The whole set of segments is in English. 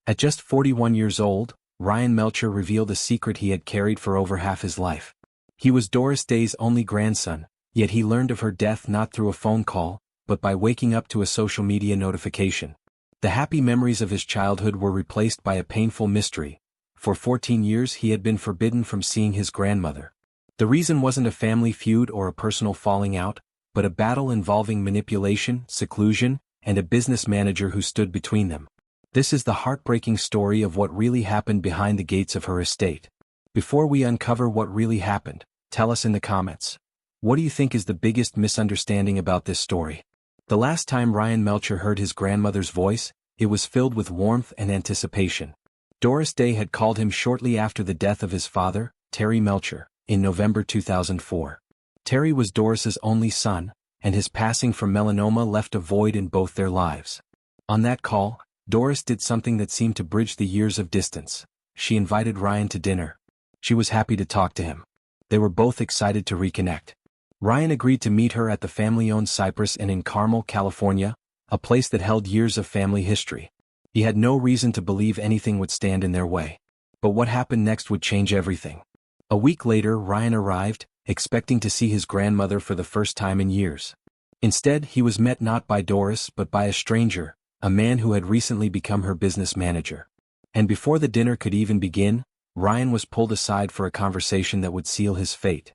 At just 41 years old, Ryan Melcher revealed a secret he had carried for over half his life. He was Doris Day's only grandson, yet he learned of her death not through a phone call, but by waking up to a social media notification. The happy memories of his childhood were replaced by a painful mystery. For 14 years he had been forbidden from seeing his grandmother. The reason wasn't a family feud or a personal falling out, but a battle involving manipulation, seclusion, and a business manager who stood between them. This is the heartbreaking story of what really happened behind the gates of her estate. Before we uncover what really happened, tell us in the comments. What do you think is the biggest misunderstanding about this story? The last time Ryan Melcher heard his grandmother's voice, it was filled with warmth and anticipation. Doris Day had called him shortly after the death of his father, Terry Melcher, in November 2004. Terry was Doris's only son, and his passing from melanoma left a void in both their lives. On that call, Doris did something that seemed to bridge the years of distance. She invited Ryan to dinner. She was happy to talk to him. They were both excited to reconnect. Ryan agreed to meet her at the family-owned Cypress Inn in Carmel, California, a place that held years of family history. He had no reason to believe anything would stand in their way. But what happened next would change everything. A week later, Ryan arrived, expecting to see his grandmother for the first time in years. Instead, he was met not by Doris but by a stranger, a man who had recently become her business manager. And before the dinner could even begin, Ryan was pulled aside for a conversation that would seal his fate.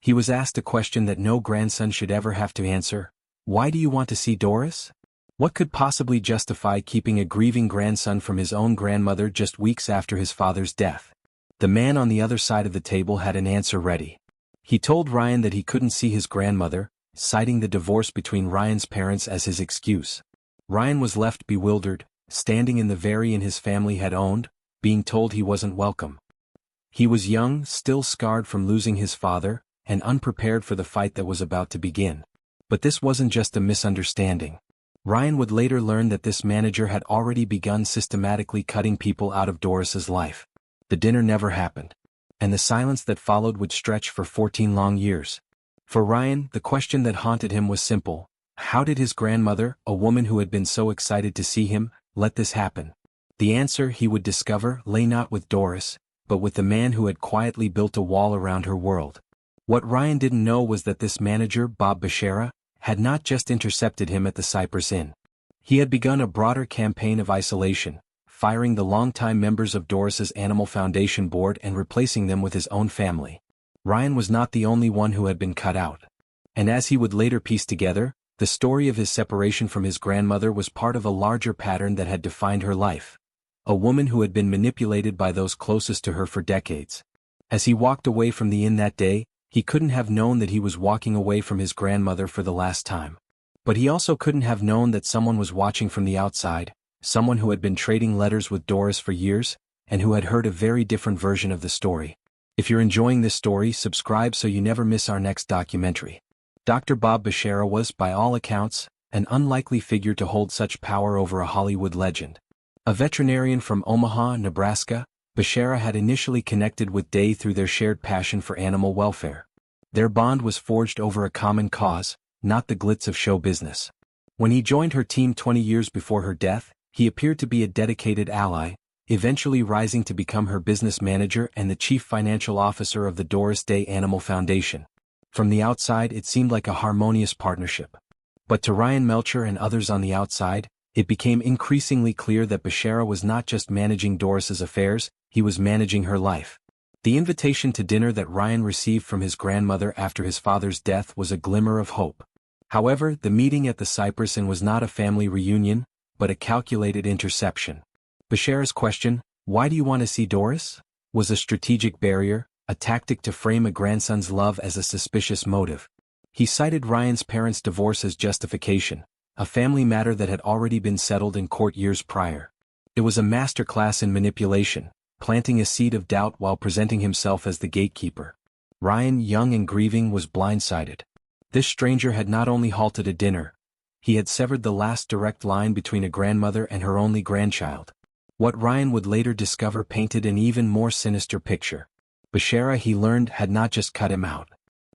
He was asked a question that no grandson should ever have to answer. Why do you want to see Doris? What could possibly justify keeping a grieving grandson from his own grandmother just weeks after his father's death? The man on the other side of the table had an answer ready. He told Ryan that he couldn't see his grandmother, citing the divorce between Ryan's parents as his excuse. Ryan was left bewildered, standing in the very inn his family had owned, being told he wasn't welcome. He was young, still scarred from losing his father, and unprepared for the fight that was about to begin. But this wasn't just a misunderstanding. Ryan would later learn that this manager had already begun systematically cutting people out of Doris's life. The dinner never happened. And the silence that followed would stretch for 14 long years. For Ryan, the question that haunted him was simple. How did his grandmother, a woman who had been so excited to see him, let this happen? The answer, he would discover, lay not with Doris, but with the man who had quietly built a wall around her world. What Ryan didn't know was that this manager, Bob Bashara, had not just intercepted him at the Cypress Inn. He had begun a broader campaign of isolation, firing the longtime members of Doris's Animal Foundation board and replacing them with his own family. Ryan was not the only one who had been cut out. And as he would later piece together, the story of his separation from his grandmother was part of a larger pattern that had defined her life. A woman who had been manipulated by those closest to her for decades. As he walked away from the inn that day, he couldn't have known that he was walking away from his grandmother for the last time. But he also couldn't have known that someone was watching from the outside, someone who had been trading letters with Doris for years, and who had heard a very different version of the story. If you're enjoying this story, subscribe so you never miss our next documentary. Dr. Bob Bashara was, by all accounts, an unlikely figure to hold such power over a Hollywood legend. A veterinarian from Omaha, Nebraska, Bashara had initially connected with Day through their shared passion for animal welfare. Their bond was forged over a common cause, not the glitz of show business. When he joined her team 20 years before her death, he appeared to be a dedicated ally, eventually rising to become her business manager and the chief financial officer of the Doris Day Animal Foundation. From the outside, it seemed like a harmonious partnership. But to Ryan Melcher and others on the outside, it became increasingly clear that Bashara was not just managing Doris's affairs, he was managing her life. The invitation to dinner that Ryan received from his grandmother after his father's death was a glimmer of hope. However, the meeting at the Cypress Inn was not a family reunion, but a calculated interception. Bashara's question, "Why do you want to see Doris?" was a strategic barrier, a tactic to frame a grandson's love as a suspicious motive. He cited Ryan's parents' divorce as justification, a family matter that had already been settled in court years prior. It was a masterclass in manipulation, planting a seed of doubt while presenting himself as the gatekeeper. Ryan, young and grieving, was blindsided. This stranger had not only halted a dinner, he had severed the last direct line between a grandmother and her only grandchild. What Ryan would later discover painted an even more sinister picture. Bashara, he learned, had not just cut him out.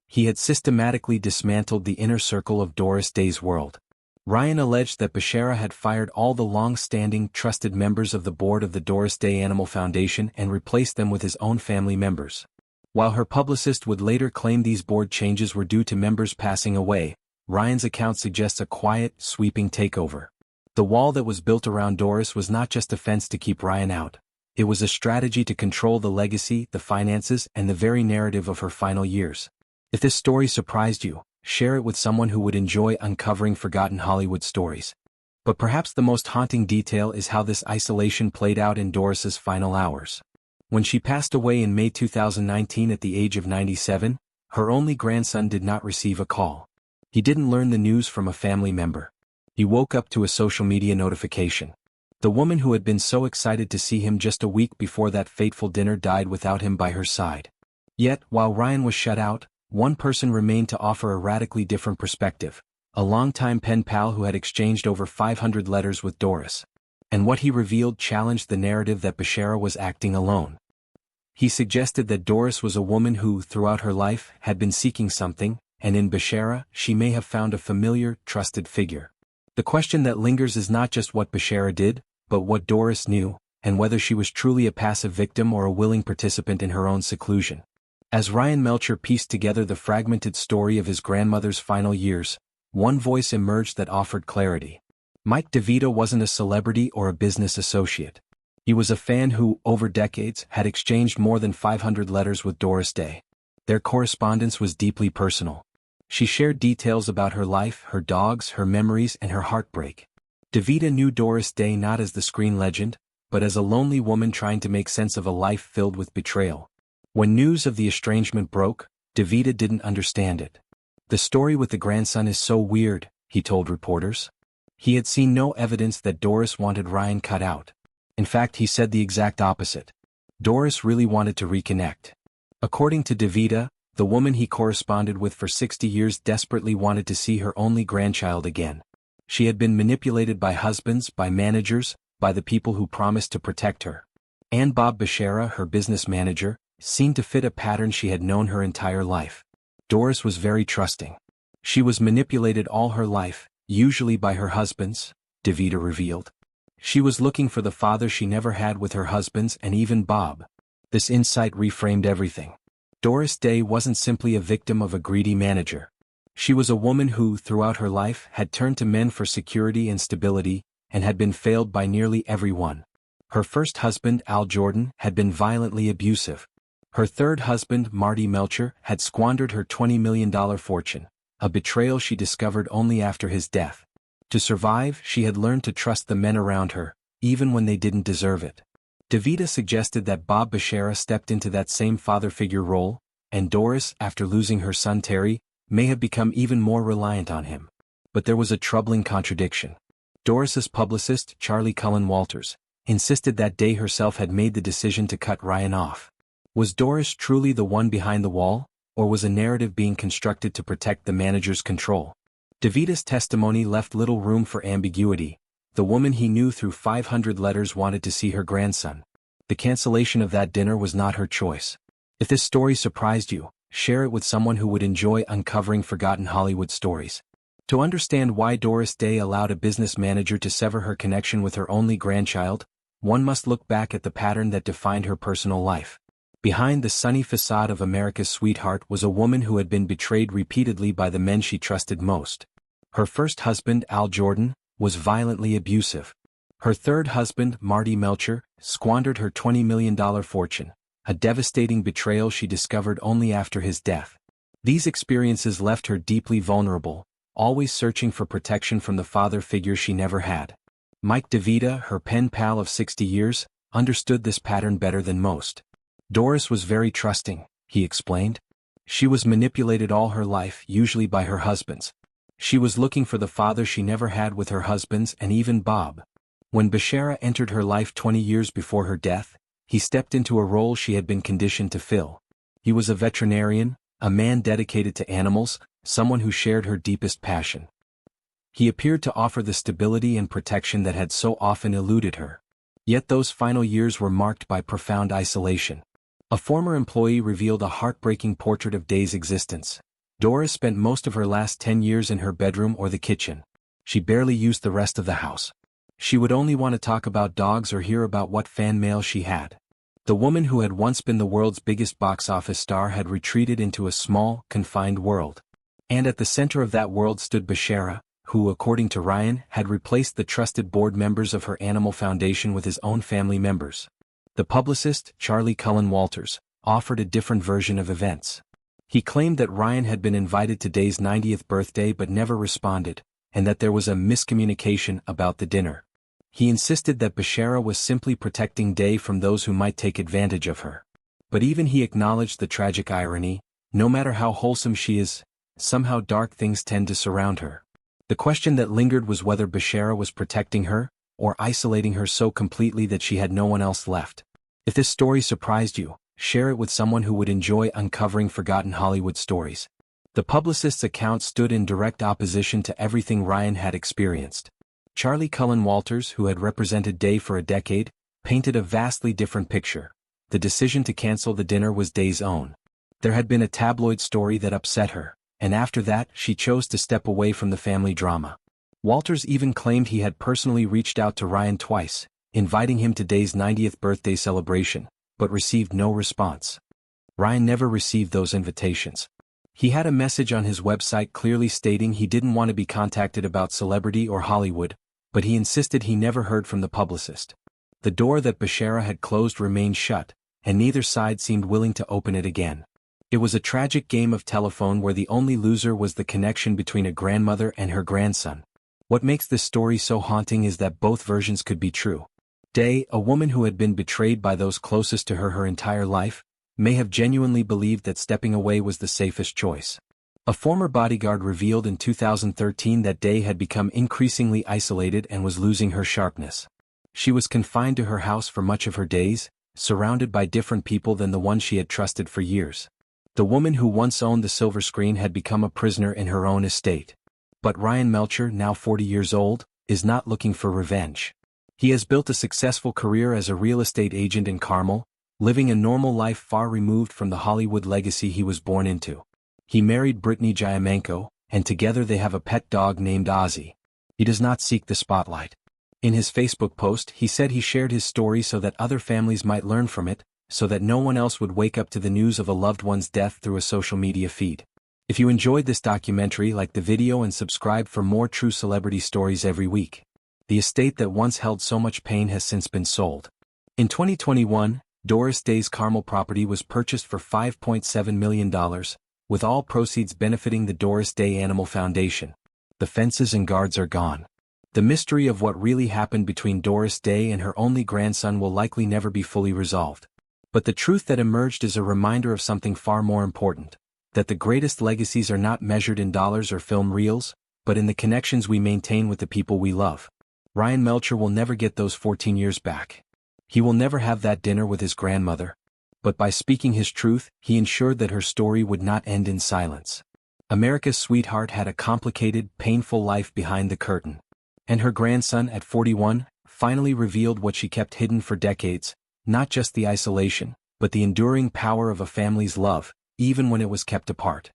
He had systematically dismantled the inner circle of Doris Day's world. Ryan alleged that Bashara had fired all the long-standing, trusted members of the board of the Doris Day Animal Foundation and replaced them with his own family members. While her publicist would later claim these board changes were due to members passing away, Ryan's account suggests a quiet, sweeping takeover. The wall that was built around Doris was not just a fence to keep Ryan out. It was a strategy to control the legacy, the finances, and the very narrative of her final years. If this story surprised you, share it with someone who would enjoy uncovering forgotten Hollywood stories. But perhaps the most haunting detail is how this isolation played out in Doris's final hours. When she passed away in May 2019 at the age of 97, her only grandson did not receive a call. He didn't learn the news from a family member. He woke up to a social media notification. The woman who had been so excited to see him just a week before that fateful dinner died without him by her side. Yet, while Ryan was shut out, one person remained to offer a radically different perspective, a longtime pen pal who had exchanged over 500 letters with Doris. And what he revealed challenged the narrative that Bashara was acting alone. He suggested that Doris was a woman who, throughout her life, had been seeking something, and in Bashara, she may have found a familiar, trusted figure. The question that lingers is not just what Bashara did, but what Doris knew, and whether she was truly a passive victim or a willing participant in her own seclusion. As Ryan Melcher pieced together the fragmented story of his grandmother's final years, one voice emerged that offered clarity. Mike DeVito wasn't a celebrity or a business associate. He was a fan who, over decades, had exchanged more than 500 letters with Doris Day. Their correspondence was deeply personal. She shared details about her life, her dogs, her memories, and her heartbreak. DeVito knew Doris Day not as the screen legend, but as a lonely woman trying to make sense of a life filled with betrayal. When news of the estrangement broke, DeVito didn't understand it. "The story with the grandson is so weird," he told reporters. He had seen no evidence that Doris wanted Ryan cut out. In fact, he said the exact opposite. Doris really wanted to reconnect. According to DeVito, the woman he corresponded with for 60 years desperately wanted to see her only grandchild again. She had been manipulated by husbands, by managers, by the people who promised to protect her. And Bob Bashara, her business manager, seemed to fit a pattern she had known her entire life. Doris was very trusting. She was manipulated all her life, usually by her husbands, DeVito revealed. She was looking for the father she never had with her husbands and even Bob. This insight reframed everything. Doris Day wasn't simply a victim of a greedy manager. She was a woman who, throughout her life, had turned to men for security and stability, and had been failed by nearly everyone. Her first husband, Al Jordan, had been violently abusive. Her third husband, Marty Melcher, had squandered her $20 million fortune, a betrayal she discovered only after his death. To survive, she had learned to trust the men around her, even when they didn't deserve it. DeVito suggested that Bob Bashara stepped into that same father figure role, and Doris, after losing her son Terry, may have become even more reliant on him. But there was a troubling contradiction. Doris's publicist, Charlie Cullen Walters, insisted that Day herself had made the decision to cut Ryan off. Was Doris truly the one behind the wall, or was a narrative being constructed to protect the manager's control? DeVito's testimony left little room for ambiguity. The woman he knew through 500 letters wanted to see her grandson. The cancellation of that dinner was not her choice. If this story surprised you, share it with someone who would enjoy uncovering forgotten Hollywood stories. To understand why Doris Day allowed a business manager to sever her connection with her only grandchild, one must look back at the pattern that defined her personal life. Behind the sunny facade of America's sweetheart was a woman who had been betrayed repeatedly by the men she trusted most. Her first husband, Al Jordan, was violently abusive. Her third husband, Marty Melcher, squandered her $20 million fortune, a devastating betrayal she discovered only after his death. These experiences left her deeply vulnerable, always searching for protection from the father figure she never had. Mike DeVito, her pen pal of 60 years, understood this pattern better than most. Doris was very trusting, he explained. She was manipulated all her life, usually by her husbands. She was looking for the father she never had with her husbands and even Bob. When Bashara entered her life 20 years before her death, he stepped into a role she had been conditioned to fill. He was a veterinarian, a man dedicated to animals, someone who shared her deepest passion. He appeared to offer the stability and protection that had so often eluded her. Yet those final years were marked by profound isolation. A former employee revealed a heartbreaking portrait of Day's existence. Doris spent most of her last 10 years in her bedroom or the kitchen. She barely used the rest of the house. She would only want to talk about dogs or hear about what fan mail she had. The woman who had once been the world's biggest box office star had retreated into a small, confined world. And at the center of that world stood Bashara, who, according to Ryan, had replaced the trusted board members of her animal foundation with his own family members. The publicist, Charlie Cullen Walters, offered a different version of events. He claimed that Ryan had been invited to Day's 90th birthday but never responded, and that there was a miscommunication about the dinner. He insisted that Bashara was simply protecting Day from those who might take advantage of her. But even he acknowledged the tragic irony: no matter how wholesome she is, somehow dark things tend to surround her. The question that lingered was whether Bashara was protecting her, or isolating her so completely that she had no one else left. If this story surprised you, share it with someone who would enjoy uncovering forgotten Hollywood stories. The publicist's account stood in direct opposition to everything Ryan had experienced. Charlie Cullen Walters, who had represented Day for a decade, painted a vastly different picture. The decision to cancel the dinner was Day's own. There had been a tabloid story that upset her, and after that she chose to step away from the family drama. Walters even claimed he had personally reached out to Ryan twice, inviting him to Day's 90th birthday celebration, but received no response. Ryan never received those invitations. He had a message on his website clearly stating he didn't want to be contacted about celebrity or Hollywood, but he insisted he never heard from the publicist. The door that Bashara had closed remained shut, and neither side seemed willing to open it again. It was a tragic game of telephone where the only loser was the connection between a grandmother and her grandson. What makes this story so haunting is that both versions could be true. Day, a woman who had been betrayed by those closest to her entire life, may have genuinely believed that stepping away was the safest choice. A former bodyguard revealed in 2013 that Day had become increasingly isolated and was losing her sharpness. She was confined to her house for much of her days, surrounded by different people than the one she had trusted for years. The woman who once owned the silver screen had become a prisoner in her own estate. But Ryan Melcher, now 40 years old, is not looking for revenge. He has built a successful career as a real estate agent in Carmel, living a normal life far removed from the Hollywood legacy he was born into. He married Brittany Giamenko, and together they have a pet dog named Ozzy. He does not seek the spotlight. In his Facebook post, he said he shared his story so that other families might learn from it, so that no one else would wake up to the news of a loved one's death through a social media feed. If you enjoyed this documentary, like the video and subscribe for more true celebrity stories every week. The estate that once held so much pain has since been sold. In 2021, Doris Day's Carmel property was purchased for $5.7 million, with all proceeds benefiting the Doris Day Animal Foundation. The fences and guards are gone. The mystery of what really happened between Doris Day and her only grandson will likely never be fully resolved. But the truth that emerged is a reminder of something far more important: that the greatest legacies are not measured in dollars or film reels, but in the connections we maintain with the people we love. Ryan Melcher will never get those 14 years back. He will never have that dinner with his grandmother. But by speaking his truth, he ensured that her story would not end in silence. America's sweetheart had a complicated, painful life behind the curtain. And her grandson, at 41, finally revealed what she kept hidden for decades: not just the isolation, but the enduring power of a family's love, even when it was kept apart.